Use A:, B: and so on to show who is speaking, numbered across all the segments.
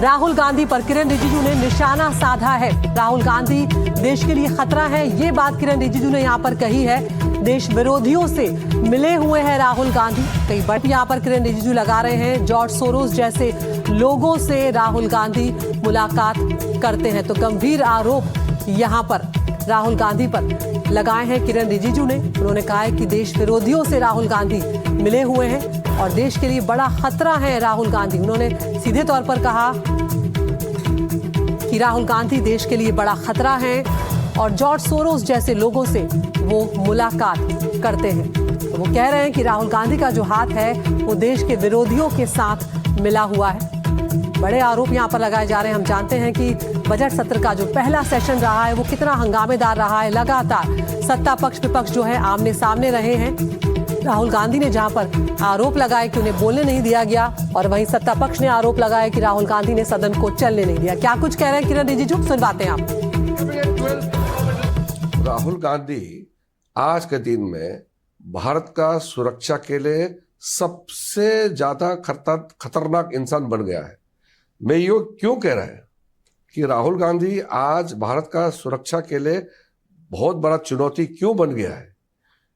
A: राहुल गांधी पर किरण रिजिजू ने निशाना साधा है। राहुल गांधी देश के लिए खतरा है, ये बात किरण रिजिजू ने यहाँ पर कही है। देश विरोधियों से मिले हुए हैं राहुल गांधी। कई बट यहाँ पर किरण रिजिजू लगा रहे हैं। जॉर्ज सोरोस जैसे लोगों से राहुल गांधी मुलाकात करते हैं, तो गंभीर आरोप यहाँ पर राहुल गांधी पर लगाए हैं किरण रिजिजू ने। उन्होंने कहा है कि देश विरोधियों से राहुल गांधी मिले हुए हैं और देश के लिए बड़ा खतरा है राहुल गांधी। उन्होंने सीधे तौर पर कहा कि राहुल गांधी देश के लिए बड़ा खतरा है और जॉर्ज सोरोस जैसे लोगों से वो मुलाकात करते हैं। तो वो कह रहे हैं कि राहुल गांधी का जो हाथ है वो देश के विरोधियों के साथ मिला हुआ है। बड़े आरोप यहाँ पर लगाए जा रहे हैं। हम जानते हैं कि बजट सत्र का जो पहला सेशन रहा है वो कितना हंगामेदार रहा है। लगातार सत्ता पक्ष विपक्ष जो है आमने सामने रहे हैं। राहुल गांधी ने जहां पर आरोप लगाए कि उन्हें बोलने नहीं दिया गया, और वहीं सत्ता पक्ष ने आरोप लगाया कि राहुल गांधी ने सदन को चलने नहीं दिया। क्या कुछ कह रहे हैं किरण रिजिजू, सुनवाते हैं आप।
B: राहुल गांधी आज के दिन में भारत का सुरक्षा के लिए सबसे ज्यादा खतरनाक इंसान बन गया है। मैं ये क्यों कह रहा है कि राहुल गांधी आज भारत का सुरक्षा के लिए बहुत बड़ा चुनौती क्यों बन गया है?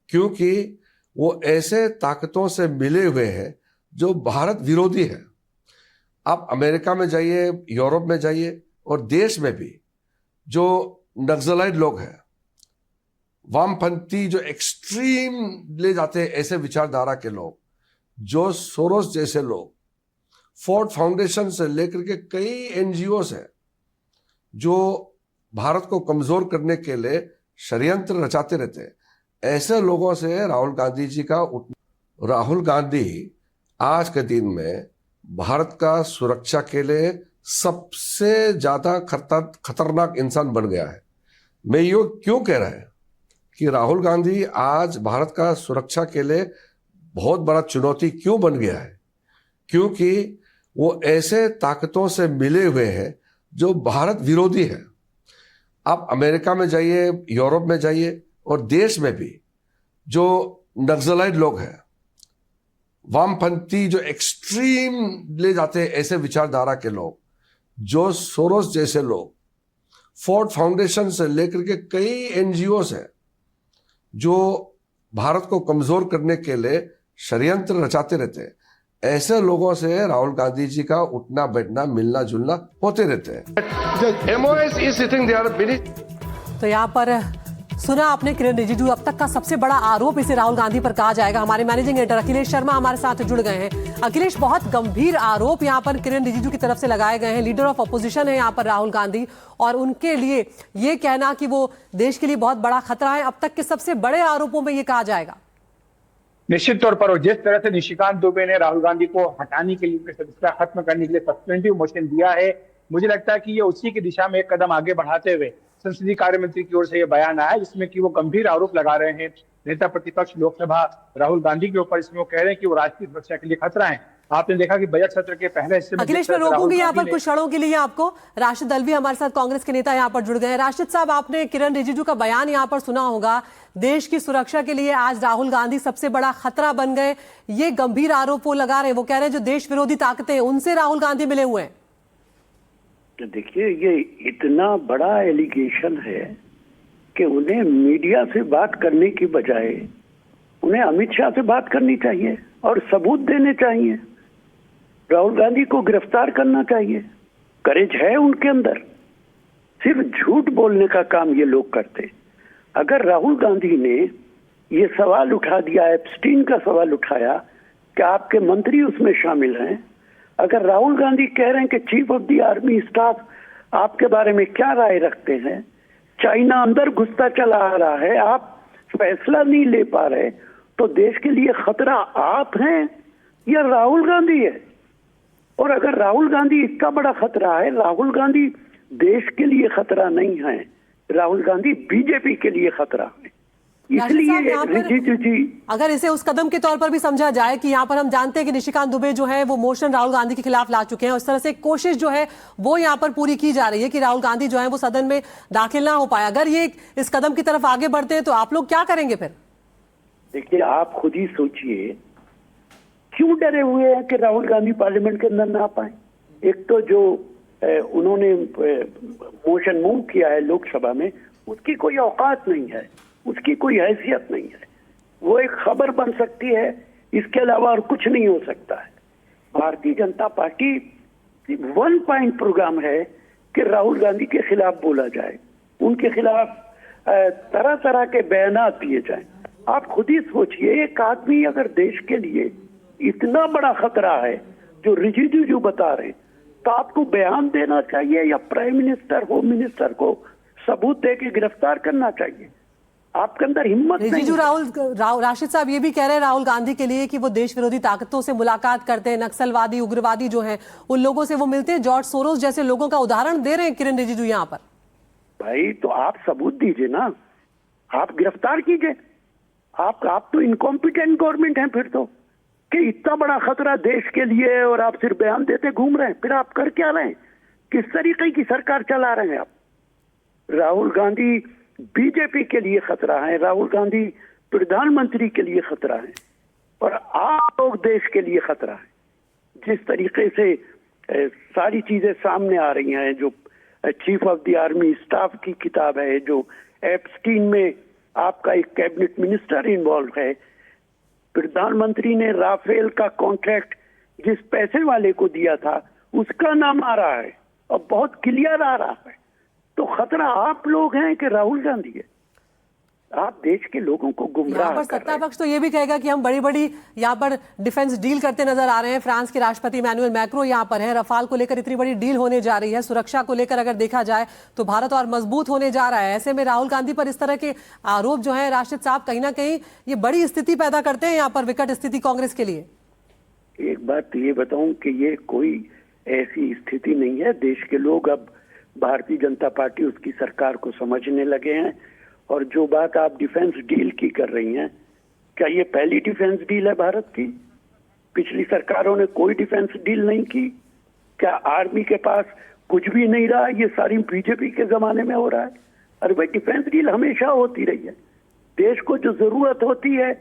B: क्योंकि वो ऐसे ताकतों से मिले हुए हैं जो भारत विरोधी है। आप अमेरिका में जाइए, यूरोप में जाइए और देश में भी जो नक्सलाइट लोग हैं, वामपंथी जो एक्सट्रीम ले जाते हैं, ऐसे विचारधारा के लोग, जो सोरोस जैसे लोग, फोर्ड फाउंडेशन से लेकर के कई एनजीओस हैं जो भारत को कमजोर करने के लिए षड्यंत्र रचाते रहते हैं। ऐसे लोगों से राहुल गांधी जी का राहुल गांधी आज के दिन में भारत का सुरक्षा के लिए सबसे ज्यादा खतरनाक इंसान बन गया है। मैं ये क्यों कह रहा है कि राहुल गांधी आज भारत का सुरक्षा के लिए बहुत बड़ा चुनौती क्यों बन गया है? क्योंकि वो ऐसे ताकतों से मिले हुए हैं जो भारत विरोधी है। आप अमेरिका में जाइए, यूरोप में जाइए और देश में भी जो नक्सलाइट लोग हैं, वामपंथी जो एक्सट्रीम ले जाते हैं, ऐसे विचारधारा के लोग, जो सोरोस जैसे लोग, फोर्ड फाउंडेशन से लेकर के कई एनजीओस हैं जो भारत को कमजोर करने के लिए षड्यंत्र रचाते रहते हैं। ऐसे लोगों से राहुल गांधी जी का उठना बैठना, मिलना जुलना होते रहते हैं।
A: तो यहाँ पर सुना आपने किरण रिजिजू। अब तक का सबसे बड़ा आरोप इसे राहुल गांधी पर कहा जाएगा। हमारे मैनेजिंग एडिटर अखिलेश शर्मा हमारे साथ जुड़ गए हैं। अखिलेश, बहुत गंभीर आरोप यहाँ पर किरण रिजिजू की तरफ से लगाए गए हैं। लीडर ऑफ अपोजिशन है यहाँ पर राहुल गांधी, और उनके लिए ये कहना कि वो देश के लिए बहुत बड़ा खतरा है, अब तक के सबसे बड़े आरोपों में ये कहा जाएगा।
C: निश्चित तौर पर, और जिस तरह से निशिकांत दुबे ने राहुल गांधी को हटाने के लिए, सदस्यता खत्म करने के लिए सस्पेंसिव मोशन दिया है, मुझे लगता है कि ये उसी की दिशा में एक कदम आगे बढ़ाते हुए संसदीय कार्य मंत्री की ओर से ये बयान आया, जिसमें कि वो गंभीर आरोप लगा रहे हैं नेता प्रतिपक्ष लोकसभा राहुल गांधी के ऊपर। इसमें वो कह रहे हैं कि वो राष्ट्रीय सुरक्षा के लिए खतरा है। आपने देखा कि बजट सत्र के पहले हिस्से में,
A: अखिलेश मैं रोकूंगी यहाँ पर कुछ क्षणों के लिए आपको। राशिद दलवी हमारे साथ कांग्रेस के नेता यहाँ पर जुड़ गए हैं। राशिद साहब, आपने किरण रिजिजू का बयान यहाँ पर सुना होगा। देश की सुरक्षा के लिए आज राहुल गांधी सबसे बड़ा खतरा बन गए, ये गंभीर आरोप वो लगा रहे हैं। वो कह रहे हैं जो देश विरोधी ताकतें हैं उनसे राहुल गांधी मिले हुए हैं।
D: देखिए, ये इतना बड़ा एलिगेशन है कि उन्हें मीडिया से बात करने की बजाय उन्हें अमित शाह से बात करनी चाहिए और सबूत देने चाहिए। राहुल गांधी को गिरफ्तार करना चाहिए। करेज है उनके अंदर, सिर्फ झूठ बोलने का काम ये लोग करते। अगर राहुल गांधी ने ये सवाल उठा दिया, एप्स्टीन का सवाल उठाया कि आपके मंत्री उसमें शामिल हैं, अगर राहुल गांधी कह रहे हैं कि chief of the army staff आपके बारे में क्या राय रखते हैं, चाइना अंदर घुसता चला आ रहा है, आप फैसला नहीं ले पा रहे, तो देश के लिए खतरा आप हैं या राहुल गांधी है? और अगर राहुल गांधी इतना बड़ा खतरा है, राहुल गांधी देश के लिए खतरा नहीं है, राहुल गांधी बीजेपी के लिए खतरा है। इसलिए रिजिजू जी,
A: अगर इसे उस कदम के तौर पर भी समझा जाए कि यहाँ पर हम जानते हैं कि निशिकांत दुबे जो है वो मोशन राहुल गांधी के खिलाफ ला चुके हैं, उस तरह से कोशिश जो है वो यहाँ पर पूरी की जा रही है कि राहुल गांधी जो है वो सदन में दाखिल ना हो पाए। अगर ये इस कदम की तरफ आगे बढ़ते हैं तो आप लोग क्या करेंगे फिर?
D: देखिए, आप खुद ही सोचिए, क्यों डरे हुए हैं कि राहुल गांधी पार्लियामेंट के अंदर ना आ पाए? एक तो जो उन्होंने मोशन मूव किया है लोकसभा में, उसकी कोई औकात नहीं है, उसकी कोई हैसियत नहीं है। वो एक खबर बन सकती है, इसके अलावा और कुछ नहीं हो सकता है। Bharatiya Janata party one point programme है कि राहुल गांधी के खिलाफ बोला जाए, उनके खिलाफ तरह तरह के बयानात दिए जाएं। आप खुद ही सोचिए, एक आदमी अगर देश के लिए इतना बड़ा खतरा है जो रिजिजू जो बता रहे, तो आपको बयान देना चाहिए या प्राइम मिनिस्टर, होम मिनिस्टर को सबूत दे के गिरफ्तार करना चाहिए? आपके अंदर हिम्मत नहीं।
A: रिजिजू राशिद साहब ये भी कह रहे हैं राहुल गांधी के लिए कि वो देश विरोधी ताकतों से मुलाकात करते हैं, नक्सलवादी उग्रवादी जो हैं उन लोगों से वो मिलते हैं। जॉर्ज सोरोस जैसे लोगों का उदाहरण दे रहे हैं किरण रिजिजू यहाँ पर।
D: भाई तो आप सबूत दीजिए ना, आप गिरफ्तार कीजिए। आप तो इनकॉम्पिटेंट गवर्नमेंट हैं फिर तो, कि इतना बड़ा खतरा देश के लिए और आप सिर्फ बयान देते घूम रहे हैं। फिर आप कर क्या रहे हैं? किस तरीके की सरकार चला रहे हैं आप? राहुल गांधी बीजेपी के लिए खतरा है, राहुल गांधी प्रधानमंत्री के लिए खतरा है, और आप लोग देश के लिए खतरा है। जिस तरीके से सारी चीजें सामने आ रही हैं, जो chief of the army staff की किताब है, जो एप्स्टीन में आपका एक कैबिनेट मिनिस्टर इन्वॉल्व है, प्रधानमंत्री ने राफेल का कॉन्ट्रैक्ट जिस पैसे वाले को दिया था उसका नाम आ रहा है और बहुत क्लियर आ रहा है। तो खतरा आप लोग हैं कि राहुल गांधी है? आप देश के लोगों को गुमराह
A: यहाँ पर सत्ता पक्ष तो ये भी कहेगा कि हम बड़ी बड़ी यहाँ पर डिफेंस डील करते नजर आ रहे हैं। फ्रांस के राष्ट्रपति इमैनुअल मैक्रो यहाँ पर है, रफाल को लेकर इतनी बड़ी डील होने जा रही है, सुरक्षा को लेकर अगर देखा जाए तो भारत और मजबूत होने जा रहा है। ऐसे में राहुल गांधी पर इस तरह के आरोप जो है राशिद साहब, कहीं ना कहीं ये बड़ी स्थिति पैदा करते हैं यहाँ पर, विकट स्थिति कांग्रेस के लिए।
D: एक बात ये बताऊं कि ये कोई ऐसी स्थिति नहीं है। देश के लोग अब भारतीय जनता पार्टी, उसकी सरकार को समझने लगे हैं। और जो बात आप डिफेंस डील की कर रही हैं, क्या ये पहली डिफेंस डील है भारत की? पिछली सरकारों ने कोई डिफेंस डील नहीं की। क्या आर्मी के पास कुछ भी नहीं रहा? ये सारी बीजेपी के जमाने में हो रहा है। अरे भाई, डिफेंस डील हमेशा होती रही है। देश को जो जरूरत होती है,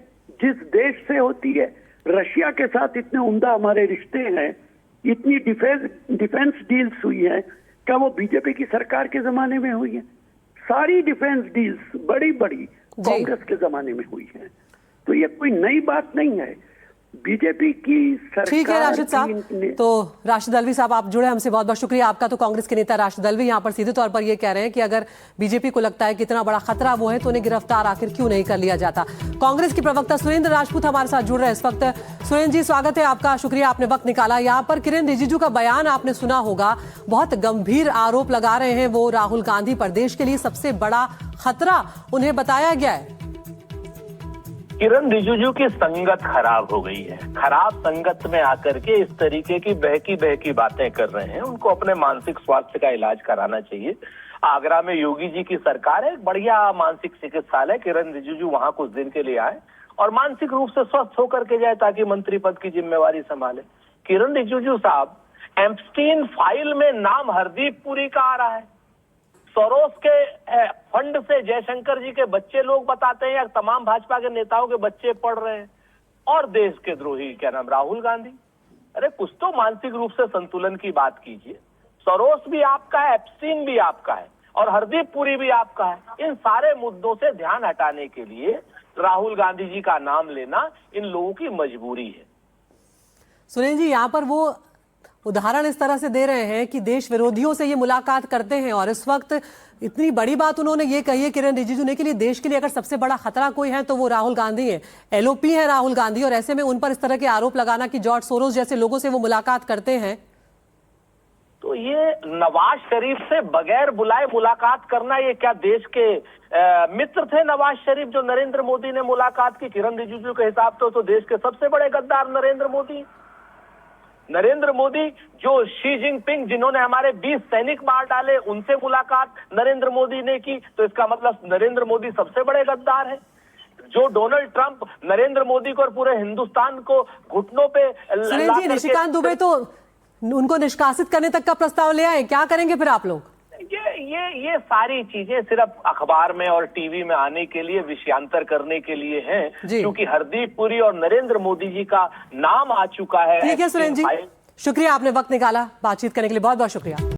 D: जिस देश से होती है, रशिया के साथ इतने उम्दा हमारे रिश्ते हैं, इतनी डिफेंस डील्स हुई है, क्या वो बीजेपी की सरकार के जमाने में हुई है? सारी डिफेंस डील्स बड़ी बड़ी कांग्रेस के जमाने में हुई है। तो ये कोई नई बात नहीं है। बीजेपी की सरकार।
A: ठीक है राशिद साहब, तो राशिद अल्वी साहब आप जुड़े हमसे, बहुत बहुत शुक्रिया आपका। तो कांग्रेस के नेता राशिद अल्वी यहाँ पर सीधे तौर पर ये कह रहे हैं कि अगर बीजेपी को लगता है कि इतना बड़ा खतरा वो है तो उन्हें गिरफ्तार आखिर क्यों नहीं कर लिया जाता। कांग्रेस के प्रवक्ता सुरेंद्र राजपूत हमारे साथ जुड़ रहे हैं इस वक्त। सुरेंद्र जी, स्वागत है आपका, शुक्रिया आपने वक्त निकाला। यहाँ पर किरण रिजिजू का बयान आपने सुना होगा, बहुत गंभीर आरोप लगा रहे हैं वो राहुल गांधी पर। देश के लिए सबसे बड़ा खतरा उन्हें बताया गया है।
E: किरण रिजिजू की संगत खराब हो गई है। खराब संगत में आकर के इस तरीके की बहकी बातें कर रहे हैं। उनको अपने मानसिक स्वास्थ्य का इलाज कराना चाहिए। आगरा में योगी जी की सरकार है, एक बढ़िया मानसिक चिकित्सालय, किरण रिजिजू वहां कुछ दिन के लिए आए और मानसिक रूप से स्वस्थ होकर के जाए ताकि मंत्री पद की जिम्मेवारी संभाले। किरण रिजिजू साहब, एप्स्टीन फाइल में नाम हरदीप पुरी का आ रहा है। सोरोस के फंड से जयशंकर जी के बच्चे लोग बताते हैं या तमाम भाजपा के नेताओं के बच्चे पढ़ रहे हैं। और देश के द्रोही क्या नाम, राहुल गांधी। अरे कुछ तो मानसिक रूप से संतुलन की बात कीजिए। सोरोस भी आपका है, एप्स्टीन भी आपका है और हरदीप पुरी भी आपका है। इन सारे मुद्दों से ध्यान हटाने के लिए राहुल गांधी जी का नाम लेना इन लोगों की मजबूरी है।
A: सुरेंद्र जी, यहाँ पर वो उदाहरण इस तरह से दे रहे हैं कि देश विरोधियों से ये मुलाकात करते हैं और इस वक्त इतनी बड़ी बात उन्होंने ये कही है किरण रिजिजू ने कि लिए देश के लिए अगर सबसे बड़ा खतरा कोई है तो वो राहुल गांधी है, एलओपी है राहुल गांधी। और ऐसे में उन पर इस तरह के आरोप लगाना कि जॉर्ज सोरोस जैसे लोगों से वो मुलाकात करते हैं,
E: तो ये नवाज शरीफ से बगैर बुलाए मुलाकात करना, ये क्या देश के मित्र थे नवाज शरीफ जो नरेंद्र मोदी ने मुलाकात की? किरण रिजिजू के हिसाब तो देश के सबसे बड़े गद्दार नरेंद्र मोदी जो शी जिनपिंग, जिन्होंने हमारे 20 सैनिक मार डाले, उनसे मुलाकात नरेंद्र मोदी ने की। तो इसका मतलब नरेंद्र मोदी सबसे बड़े गद्दार है। जो डोनाल्ड ट्रंप नरेंद्र मोदी को और पूरे हिंदुस्तान को घुटनों पे
A: सुरेंद्र जी, निशिकांत दुबे तो उनको निष्कासित करने तक का प्रस्ताव ले आए, क्या करेंगे फिर आप लोग?
E: ये सारी चीजें सिर्फ अखबार में और टीवी में आने के लिए, विषयांतर करने के लिए हैं, क्योंकि हरदीप पुरी और नरेंद्र मोदी जी का नाम आ चुका है।
A: ठीक है सुरेंद्र जी, शुक्रिया आपने वक्त निकाला बातचीत करने के लिए, बहुत बहुत शुक्रिया।